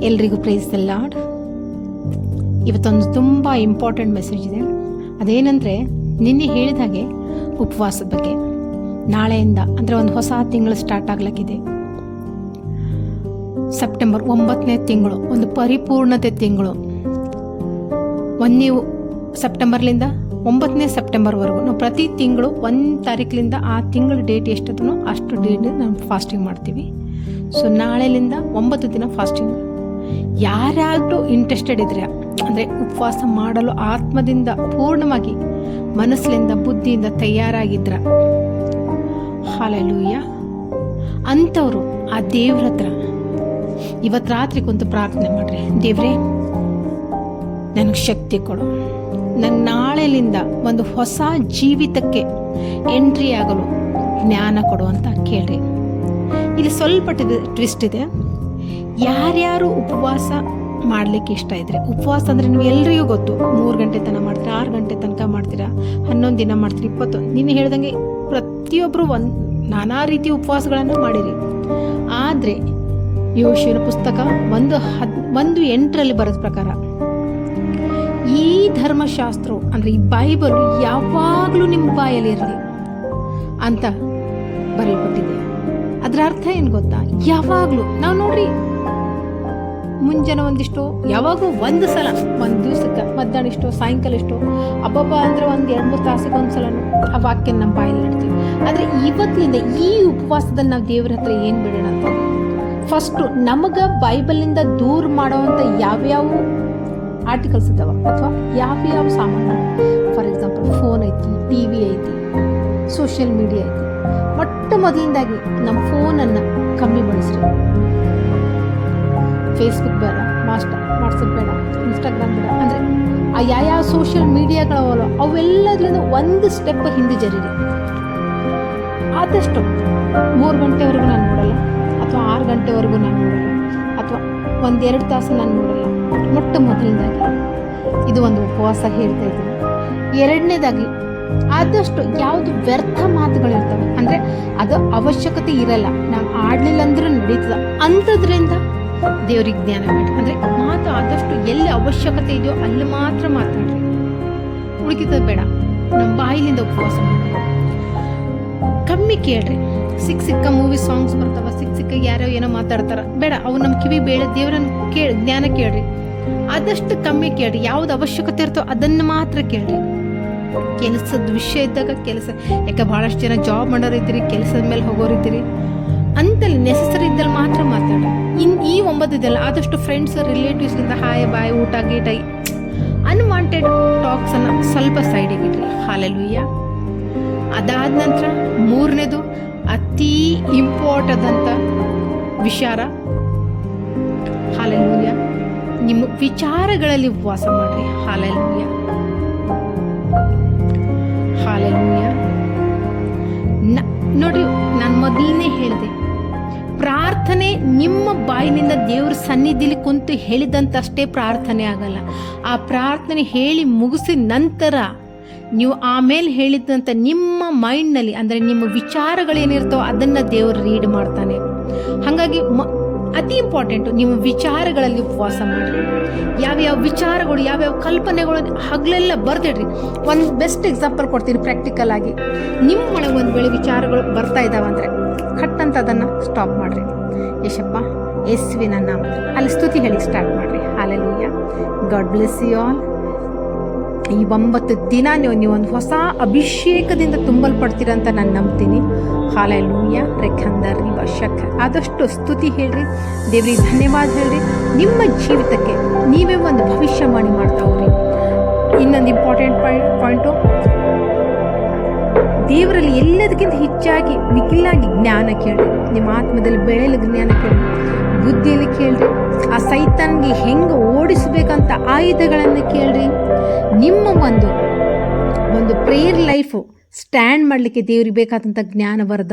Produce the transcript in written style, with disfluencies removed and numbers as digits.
ಎಲ್ರಿಗೂ praise the lord. ಇವತ್ತೊಂದು ತುಂಬ ಇಂಪಾರ್ಟೆಂಟ್ ಮೆಸೇಜ್ ಇದೆ. ಅದೇನೆಂದರೆ, ನಿನ್ನೆ ಹೇಳಿದ ಹಾಗೆ ಉಪವಾಸದ ಬಗ್ಗೆ. ನಾಳೆಯಿಂದ ಅಂದರೆ ಒಂದು ಹೊಸ ತಿಂಗಳು ಸ್ಟಾರ್ಟ್ ಆಗ್ಲಿಕ್ಕಿದೆ. ಸೆಪ್ಟೆಂಬರ್ 9ನೇ ತಿಂಗಳು, ಒಂದು ಪರಿಪೂರ್ಣತೆ ತಿಂಗಳು. ನೀವು ಸೆಪ್ಟೆಂಬರ್ಲಿಂದ 9ನೇ ಸೆಪ್ಟೆಂಬರ್ವರೆಗೂ ನಾವು ಪ್ರತಿ ತಿಂಗಳು 1 ತಾರೀಕಿನಿಂದ ಆ ತಿಂಗಳ ಡೇಟ್ ಎಷ್ಟದನೋ ಅಷ್ಟು ಡೇಟ್ ನಾವು ಫಾಸ್ಟಿಂಗ್ ಮಾಡ್ತೀವಿ. ಸೊ ನಾಳೆಲಿಂದ 9 ದಿನ ಫಾಸ್ಟಿಂಗ್. ಯಾರಾದರೂ ಇಂಟ್ರೆಸ್ಟೆಡ್ ಇದ್ರೆ, ಅಂದರೆ ಉಪವಾಸ ಮಾಡಲು ಆತ್ಮದಿಂದ ಪೂರ್ಣವಾಗಿ ಮನಸ್ಸಿನಿಂದ ಬುದ್ಧಿಯಿಂದ ತಯಾರಾಗಿದ್ರ, ಹಲ್ಲೆಲೂಯಾ, ಅಂಥವರು ಆ ದೇವ್ರ ಹತ್ರ ಇವತ್ತು ರಾತ್ರಿ ಕುಂತು ಪ್ರಾರ್ಥನೆ ಮಾಡ್ರಿ. ದೇವ್ರೇ, ನನಗೆ ಶಕ್ತಿ ಕೊಡು, ನಂಗೆ ನಾಳೆಲಿಂದ ಒಂದು ಹೊಸ ಜೀವಿತಕ್ಕೆ ಎಂಟ್ರಿ ಆಗಲು ಜ್ಞಾನ ಕೊಡು ಅಂತ ಕೇಳ್ರಿ. ಇಲ್ಲಿ ಸ್ವಲ್ಪ ಟ್ವಿಸ್ಟ್ ಇದೆ. ಯಾರ್ಯಾರು ಉಪವಾಸ ಮಾಡಲಿಕ್ಕೆ ಇಷ್ಟ ಇದ್ರೆ, ಉಪವಾಸ ಅಂದರೆ ನೀವು ಎಲ್ರಿಗೂ ಗೊತ್ತು, 3 ಗಂಟೆ ತನಕ ಮಾಡ್ತೀರಾ, 6 ಗಂಟೆ ತನಕ ಮಾಡ್ತೀರಾ, 11 ದಿನ ಮಾಡ್ತೀರಾ, 21. ನೀನು ಹೇಳ್ದಂಗೆ ಪ್ರತಿಯೊಬ್ಬರು ನಾನಾ ರೀತಿ ಉಪವಾಸಗಳನ್ನು ಮಾಡಿರಿ. ಆದರೆ ಯೋಶುವನ ಪುಸ್ತಕ 1:8 ಬರೋದ ಪ್ರಕಾರ ಈ ಧರ್ಮಶಾಸ್ತ್ರವು ಅಂದರೆ ಈ ಬೈಬಲ್ ಯಾವಾಗಲೂ ನಿಮ್ಮ ಬಾಯಲ್ಲಿ ಇರಲಿ ಅಂತ ಬರೆಯಲ್ಪಟ್ಟಿದೆ. ಅದರ ಅರ್ಥ ಏನು ಗೊತ್ತಾ? ಯಾವಾಗಲೂ ನಾವು ನೋಡ್ರಿ, ಮುಂಜಾನೆ ಒಂದಿಷ್ಟು, ಯಾವಾಗೂ ಒಂದು ಸಲ, ಒಂದು ದಿವಸಕ್ಕೆ ಮಧ್ಯಾಹ್ನ ಇಷ್ಟು, ಸಾಯಂಕಾಲ ಇಷ್ಟು, ಹಬ್ಬ ಅಂದರೆ ಒಂದು 2-3 ತಾಸಿಗೆ ಒಂದು ಸಲ ಆ ವಾಕ್ಯ ನಮ್ಮ ಬಾಯಲ್ಲಿ ಇಡ್ತೀವಿ. ಆದರೆ ಇವತ್ತಿನಿಂದ ಈ ಉಪವಾಸದಲ್ಲಿ ನಾವು ದೇವ್ರ ಹತ್ರ ಏನು ಬಿಡೋಣ ಅಂತ, ಫಸ್ಟು ನಮಗೆ ಬೈಬಲಿಂದ ದೂರ ಮಾಡೋವಂಥ ಯಾವ್ಯಾವ ಆರ್ಟಿಕಲ್ಸ್ ಇದ್ದಾವ ಅಥವಾ ಯಾವ್ಯಾವ ಸಾಮಾನು, ಫಾರ್ ಎಕ್ಸಾಂಪಲ್ ಫೋನ್ ಐತಿ, TV ಐತಿ, ಸೋಷಿಯಲ್ ಮೀಡಿಯಾ ಐತಿ. ಮೊದಲಿಂದಾಗಿ ನಮ್ಮ ಫೋನನ್ನು ಕಮ್ಮಿ ಬಳಸ್ರಿ. ಫೇಸ್ಬುಕ್ ಬೇಡ, ವಾಟ್ಸಪ್ ಬೇಡ, ಇನ್ಸ್ಟಾಗ್ರಾಮ್ ಬೇಡ. ಅಂದರೆ ಆ ಯಾವ ಸೋಷಿಯಲ್ ಮೀಡಿಯಾಗಳವಲ್ಲ ಅವೆಲ್ಲದ್ರಿಂದ ಒಂದು ಸ್ಟೆಪ್ ಹಿಂದೆ ಜರೀರಿ. ಆದಷ್ಟು 3 ಗಂಟೆವರೆಗೂ ನಾನು ನೋಡಲ್ಲ, ಅಥವಾ 6 ಗಂಟೆವರೆಗೂ ನಾನು ನೋಡಲ್ಲ, ಅಥವಾ 1-2 ತಾಸು ನಾನು ನೋಡಲ್ಲ. ಮೊದಲನೇದಾಗಿ ಇದು ಒಂದು ಉಪವಾಸ ಹೇಳ್ತಾ ಇದ್ದೀನಿ. ಎರಡನೇದಾಗಿ ಆದಷ್ಟು ಯಾವುದು ವ್ಯರ್ಥ ಮಾತುಗಳಿರ್ತವೆ, ಅಂದರೆ ಅದು ಅವಶ್ಯಕತೆ ಇರಲ್ಲ, ನಾವು ಆಡಲಿಲ್ಲ ಅಂದ್ರೂ ನಡೀತದ ಅಂಥದ್ರಿಂದ ದೇವ್ರಿಗೆ ಜ್ಞಾನ ಮಾಡಿ. ಅಂದರೆ ಮಾತು ಆದಷ್ಟು ಎಲ್ಲಿ ಅವಶ್ಯಕತೆ ಇದೆಯೋ ಅಲ್ಲಿ ಮಾತ್ರ ಮಾತಾಡ್ರಿ, ಉಳಿದ ಬೇಡ. ನಮ್ಮ ಬಾಯಿಲಿಂದ ಉಪವಾಸ ಮಾಡಿ. ಕಮ್ಮಿ ಕೇಳ್ರಿ. ಸಿಕ್ಕ ಮೂವಿ ಸಾಂಗ್ಸ್ ಬರ್ತಾವ, ಸಿಕ್ಕ ಯಾರೋ ಏನೋ ಮಾತಾಡ್ತಾರ, ಬೇಡ, ಅವು ನಮ್ಮ ಕಿವಿ ಬೇಡ. ದೇವರನ್ನು ಜ್ಞಾನ ಕೇಳ್ರಿ. ಆದಷ್ಟು ಕಮ್ಮಿ ಕೇಳ್ರಿ. ಯಾವ್ದು ಅವಶ್ಯಕತೆ ಇರ್ತೋ ಅದನ್ನು ಮಾತ್ರ ಕೇಳ್ರಿ. ಕೆಲಸದ ವಿಷಯ ಇದ್ದಾಗ ಕೆಲಸ, ಯಾಕೆ ಬಹಳಷ್ಟು ಜನ ಜಾಬ್ ಮಾಡೋರು ಇದ್ದೀರಿ, ಕೆಲಸದ ಮೇಲೆ ಹೋಗೋರಿದ್ದೀರಿ, ಅಂತಲ್ಲಿ ನೆಸಸರಿ ಇದ್ದಲ್ಲಿ ಮಾತ್ರ ಮಾತಾಡ್ರಿ. ಈ 9 ದಿನ ಆದಷ್ಟು ಫ್ರೆಂಡ್ಸ್, ರಿಲೇಟಿವ್ಸ್ಗಿಂತ ಹಾಯ್ ಬಾಯ್, ಊಟ ಗೀಟ, ಅನ್ವಾಂಟೆಡ್ ಟಾಕ್ಸನ್ನು ಸ್ವಲ್ಪ ಸೈಡಿಗೆ ಇಡ್ರಿ. ಹಲ್ಲೆಲೂಯಾ. ಅದಾದ ನಂತರ 3ನೇದು ಅತಿ ಇಂಪಾರ್ಟೆಂಟ್ ಅಂತ ವಿಚಾರ, ಹಲ್ಲೆಲೂಯಾ, ನಿಮ್ಮ ವಿಚಾರಗಳಲ್ಲಿ ಉಪವಾಸ ಮಾಡ್ರಿ. Hallelujah, hallelujah. ನೋಡ್ರಿ, ನಾನು ಮೊದಲನೇ ಹೇಳಿದೆ, ಪ್ರಾರ್ಥನೆ ನಿಮ್ಮ ಬಾಯಿನಿಂದ ದೇವ್ರ ಸನ್ನಿಧಿಲಿ ಕುಂತು ಹೇಳಿದಂತಷ್ಟೇ ಪ್ರಾರ್ಥನೆ ಆಗಲ್ಲ. ಆ ಪ್ರಾರ್ಥನೆ ಹೇಳಿ ಮುಗಿಸಿದ ನಂತರ ನೀವು ಆಮೇಲೆ ಹೇಳಿದಂಥ ನಿಮ್ಮ ಮೈಂಡ್ನಲ್ಲಿ, ಅಂದರೆ ನಿಮ್ಮ ವಿಚಾರಗಳೇನಿರ್ತವೋ ಅದನ್ನು ದೇವರು ರೀಡ್ ಮಾಡ್ತಾನೆ. ಹಾಗಾಗಿ ಅತಿ ಇಂಪಾರ್ಟೆಂಟು, ನಿಮ್ಮ ವಿಚಾರಗಳಲ್ಲಿ ಉಪವಾಸ ಮಾಡಿರಿ. ಯಾವ್ಯಾವ ವಿಚಾರಗಳು, ಯಾವ್ಯಾವ ಕಲ್ಪನೆಗಳು ಹಗಲೆಲ್ಲ ಬರ್ದಿಡ್ರಿ. ಒಂದು ಬೆಸ್ಟ್ ಎಕ್ಸಾಂಪಲ್ ಕೊಡ್ತೀನಿ ಪ್ರಾಕ್ಟಿಕಲ್ ಆಗಿ. ನಿಮ್ಮ ಒಳಗೆ ಒಂದು ವೇಳೆ ವಿಚಾರಗಳು ಬರ್ತಾ ಇದ್ದಾವೆ ಅಂದರೆ ಕಟ್ಟಂತ ಅದನ್ನು ಸ್ಟಾಪ್ ಮಾಡಿರಿ. ಯೇಸಪ್ಪ, ಯೇಸುವಿನ ನಾಮದಲ್ಲಿ ಅಲ್ಲಿ ಸ್ತುತಿ ಹೇಳಿ ಸ್ಟಾರ್ಟ್ ಮಾಡಿರಿ. Hallelujah. God bless you all. ಈ 9 ದಿನ ನೀವು ಒಂದು ಹೊಸ ಅಭಿಷೇಕದಿಂದ ತುಂಬಲ್ಪಡ್ತೀರ ಅಂತ ನಾನು ನಂಬ್ತೀನಿ. ಹಲ್ಲೆಲೂಯಾ. ರೆಖಂದರಿ ವಶಕ. ಆದಷ್ಟು ಸ್ತುತಿ ಹೇಳ್ರಿ, ದೇವ್ರಿಗೆ ಧನ್ಯವಾದ ಹೇಳ್ರಿ. ನಿಮ್ಮ ಜೀವಿತಕ್ಕೆ ನೀವೇ ಒಂದು ಭವಿಷ್ಯವಾಣಿ ಮಾಡ್ತಾ ಹೋಗ್ರಿ. ಇನ್ನೊಂದು ಇಂಪಾರ್ಟೆಂಟ್ ಪಾಯಿಂಟು, ದೇವರಲ್ಲಿ ಎಲ್ಲದಕ್ಕಿಂತ ಹೆಚ್ಚಾಗಿ ಮಿಗಿಲಾಗಿ ಜ್ಞಾನ ಕೇಳ್ರಿ. ನಿಮ್ಮ ಆತ್ಮದಲ್ಲಿ ಬೆಳೆಯಲು ಜ್ಞಾನ ಕೇಳ್ರಿ, ಬುದ್ಧಿಯಲ್ಲಿ ಕೇಳ್ರಿ. ಆ ಸೈತಾನ್ಗೆ ಹೆಂಗೆ ಓಡಿಸಬೇಕಂತ ಆಯುಧಗಳನ್ನು ಕೇಳ್ರಿ. ನಿಮ್ಮ ಒಂದು ಪ್ರೇಯರ್ ಲೈಫು ಸ್ಟ್ಯಾಂಡ್ ಮಾಡಲಿಕ್ಕೆ ದೇವ್ರಿಗೆ ಬೇಕಾದಂಥ ಜ್ಞಾನ ವರದಾನ